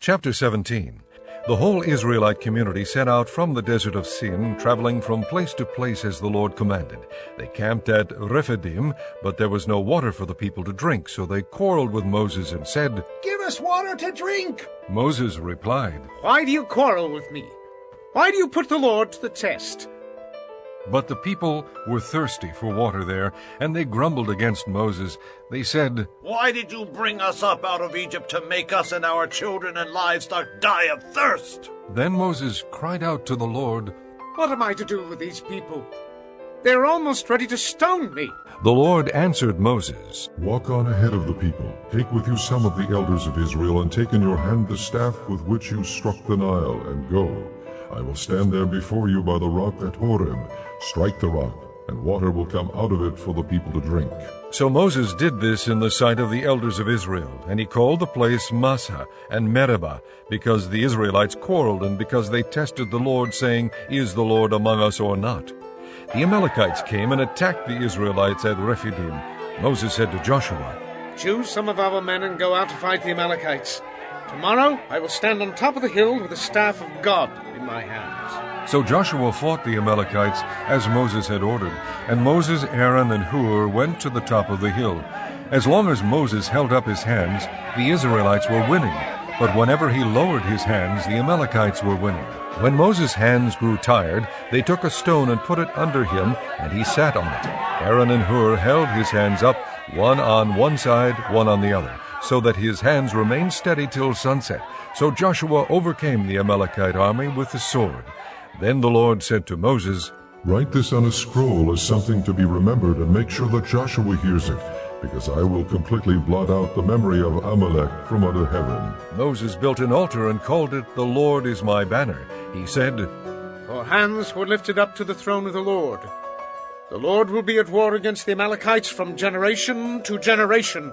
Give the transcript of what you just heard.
Chapter 17. The whole Israelite community set out from the desert of Sin, traveling from place to place as the Lord commanded. They camped at Rephidim, but there was no water for the people to drink, so they quarreled with Moses and said, "Give us water to drink." Moses replied, "Why do you quarrel with me? Why do you put the Lord to the test?" But the people were thirsty for water there, and they grumbled against Moses. They said, "Why did you bring us up out of Egypt to make us and our children and livestock die of thirst?" Then Moses cried out to the Lord, "What am I to do with these people? They're almost ready to stone me." The Lord answered Moses, Walk on ahead of the people. Take with you some of the elders of Israel, and take in your hand the staff with which you struck the Nile, and go. I will stand there before you by the rock at Horeb. Strike the rock, and water will come out of it for the people to drink." So Moses did this in the sight of the elders of Israel, and he called the place Massah and Meribah, because the Israelites quarreled and because they tested the Lord, saying, "Is the Lord among us or not?" The Amalekites came and attacked the Israelites at Rephidim. Moses said to Joshua, "Choose some of our men and go out to fight the Amalekites. Tomorrow I will stand on top of the hill with the staff of God in my hands." So Joshua fought the Amalekites as Moses had ordered, and Moses, Aaron, and Hur went to the top of the hill. As long as Moses held up his hands, the Israelites were winning, but whenever he lowered his hands, the Amalekites were winning. When Moses' hands grew tired, they took a stone and put it under him, and he sat on it. Aaron and Hur held his hands up, one on one side, one on the other, so that his hands remained steady till sunset. So Joshua overcame the Amalekite army with the sword. Then the Lord said to Moses, Write this on a scroll as something to be remembered, and make sure that Joshua hears it, because I will completely blot out the memory of Amalek from under heaven. Moses built an altar and called it, "The Lord is my banner." He said, "For hands were lifted up to the throne of the Lord. The Lord will be at war against the Amalekites from generation to generation."